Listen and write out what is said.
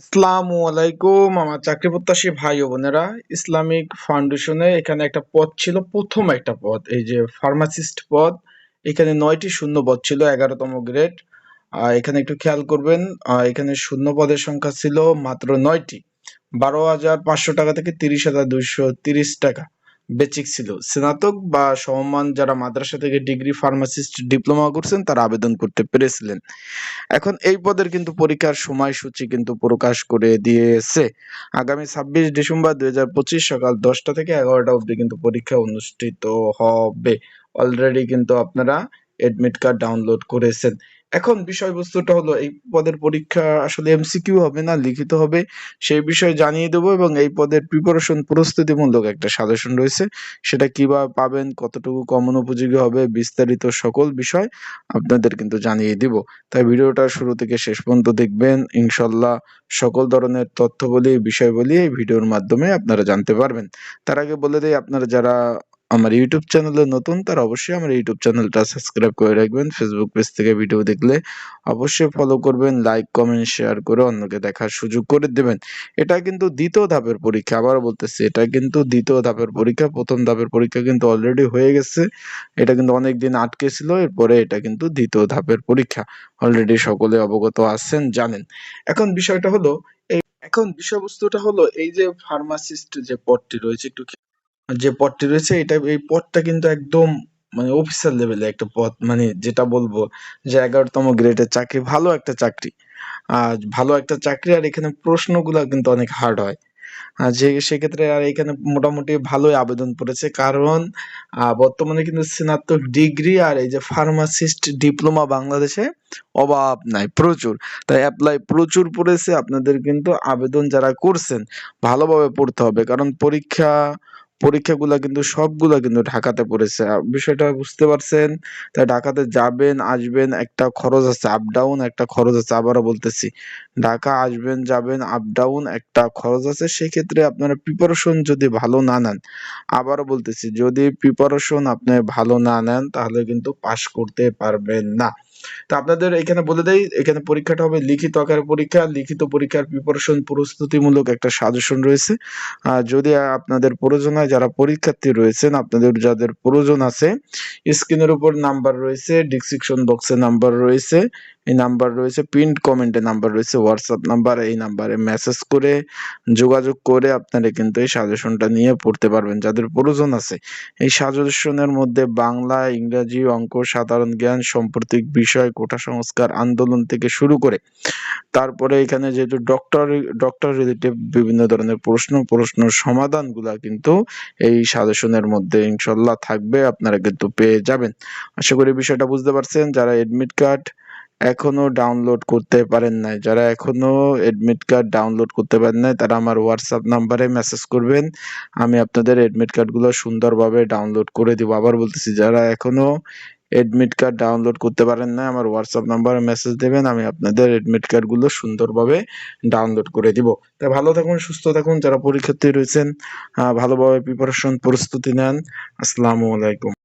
আসসালামু আলাইকুম আমার চাকরি প্রত্যাশী ভাই ও বোনেরা। ইসলামিক ফাউন্ডেশনে এখানে একটা পদ ছিল, প্রথম একটা পদ, এই যে ফার্মাসিস্ট পদ। এখানে 9টি শূন্য পদ ছিল, 11তম গ্রেড। এখানে একটু খেয়াল করবেন, এখানে শূন্য পদের সংখ্যা ছিল মাত্র 9টি। 12,500 টাকা থেকে 30,230 টাকা বেচিক ছিল। স্নাতক বা সমমান যারা মাদ্রাসা থেকে ডিগ্রি ফার্মাসিস্ট ডিপ্লোমা করছেন তারা আবেদন করতে পেরেছিলেন। এখন এই পদের কিন্তু পরীক্ষার সময়সূচি কিন্তু প্রকাশ করে দিয়েছে। আগামী 26 ডিসেম্বর 2025 সকাল 10টা থেকে 11টা অবধি কিন্তু পরীক্ষা অনুষ্ঠিত হবে। অলরেডি কিন্তু আপনারা এডমিট কার্ড ডাউনলোড করেছেন। এখন বিষয়বস্তুটা হলো, এই পদের পরীক্ষা আসলে এমসিকিউ হবে না লিখিত হবে, সেই বিষয়ে জানিয়ে দেবো। এবং এই পদের প্রিপারেশন প্রস্তুতিমূলক একটা সাজেশন রয়েছে, সেটা কিভাবে পাবেন, কতটুকু কমন উপযোগী হবে, বিস্তারিত সকল বিষয় আপনাদের কিন্তু জানিয়ে দিব। তাই ভিডিওটা শুরু থেকে শেষ পর্যন্ত দেখবেন, ইনশাল্লাহ সকল ধরনের তথ্যবলী বিষয়বলী এই ভিডিওর মাধ্যমে আপনারা জানতে পারবেন। তার আগে বলে দেই, আপনারা যারা আমার ইউটিউব চ্যানেলে নতুন তারা অবশ্যই আমার ইউটিউব চ্যানেলটা সাবস্ক্রাইব করে রাখবেন। ফেসবুক পেজ থেকে ভিডিও দেখলে অবশ্যই ফলো করবেন, লাইক কমেন্ট শেয়ার করে অন্যকে দেখার সুযোগ করে দেবেন। এটা কিন্তু দ্বিতীয় ধাপের পরীক্ষা, আবার বলতেছি এটা কিন্তু দ্বিতীয় ধাপের পরীক্ষা। প্রথম ধাপের পরীক্ষা কিন্তু অলরেডি হয়ে গেছে, এটা কিন্তু অনেকদিন আটকে ছিল, এরপরে এটা কিন্তু দ্বিতীয় ধাপের পরীক্ষা। অলরেডি সকলে অবগত আছেন, জানেন। এখন বিষয়টা হলো, এখন বিষয়বস্তুটা হলো, এই যে ফার্মাসিস্ট যে পদটি রয়েছে, যে পদটি রয়েছে, এই পদটা কিন্তু একদম মানে অফিসার লেভেলে একটা পদ, মানে যেটা বলবো যে 11তম গ্রেডের চাকরি, ভালো একটা চাকরি। ভালো একটা চাকরি, আর এখানে প্রশ্নগুলা কিন্তু অনেক হার্ড হয়। যে সেক্ষেত্রে আর এখানে মোটামুটি ভালোই আবেদন পড়েছে, কারণ বর্তমানে কিন্তু স্নাতক ডিগ্রি আর এই যে ফার্মাসিস্ট ডিপ্লোমা বাংলাদেশে অভাব নাই, প্রচুর। তাই অ্যাপ্লাই প্রচুর পড়েছে। আপনাদের কিন্তু আবেদন যারা করছেন ভালোভাবে পড়তে হবে, কারণ পরীক্ষাগুলা কিন্তু সবগুলা কিন্তু ঢাকাতে পড়েছে। বিষয়টা বুঝতে পারছেন? তাই ঢাকাতে যাবেন আসবেন, একটা খরচ আছে, আপ ডাউন একটা খরচ আছে। আবারও বলতেছি, ঢাকা আসবেন যাবেন আপ ডাউন একটা খরচ আছে। সেক্ষেত্রে আপনারা প্রিপারেশন যদি ভালো না নেন, আবারও বলতেছি, যদি প্রিপারেশন আপনি ভালো না নেন তাহলে কিন্তু পাশ করতে পারবেন না। তো আপনাদের এখানে বলে দেই, এখানে পরীক্ষাটা হবে লিখিত আকারে পরীক্ষা। লিখিত পরীক্ষার প্রিপারেশন প্রস্তুতিমূলক একটা সাজেশন রয়েছে। যদি আপনাদের প্রয়োজন হয়, যারা পরীক্ষার্থী রয়েছেন, আপনাদের যাদের প্রয়োজন আছে, স্ক্রিনের উপর নাম্বার রয়েছে, ডিসক্রিপশন বক্সে নাম্বার রয়েছে, এই নাম্বার রয়েছে, পিন্ড কমেন্টে নাম্বার রয়েছে, হোয়াটসঅ্যাপ নাম্বার, এই নাম্বারে মেসেজ করে যোগাযোগ করে আপনারা কিন্তু এই সাজেশনটা নিয়ে পড়তে পারবেন যাদের প্রয়োজন আছে। এই সাজেশনের মধ্যে বাংলা, ইংরাজি, অঙ্ক, সাধারণ জ্ঞান, সাম্প্রতিক বিষয়, কোটা সংস্কার আন্দোলন থেকে শুরু করে, তারপরে এখানে যেহেতু ডক্টর রিলেটেড বিভিন্ন ধরনের প্রশ্নের সমাধানগুলা কিন্তু এই সাজেশনের মধ্যে ইনশাল্লাহ থাকবে, আপনারা কিন্তু পেয়ে যাবেন। আশা করি বিষয়টা বুঝতে পারছেন। যারা এডমিট কার্ড এখনো ডাউনলোড করতে পারেন নাই, যারা এখনো এডমিট কার্ড ডাউনলোড করতে পারেন নাই, তারা আমার হোয়াটসঅ্যাপ নাম্বারে মেসেজ করবেন, আমি আপনাদের এডমিট কার্ডগুলো সুন্দরভাবে ডাউনলোড করে দিব। আবার বলতেছি, যারা এখনো এডমিট কার্ড ডাউনলোড করতে পারেন না, আমার হোয়াটসঅ্যাপ নাম্বারে মেসেজ দেবেন, আমি আপনাদের এডমিট কার্ডগুলো সুন্দরভাবে ডাউনলোড করে দিব। তাই ভালো থাকুন, সুস্থ থাকুন। যারা পরীক্ষার্থী রয়েছেন ভালোভাবে প্রিপারেশন প্রস্তুতি নেন। আসসালামু আলাইকুম।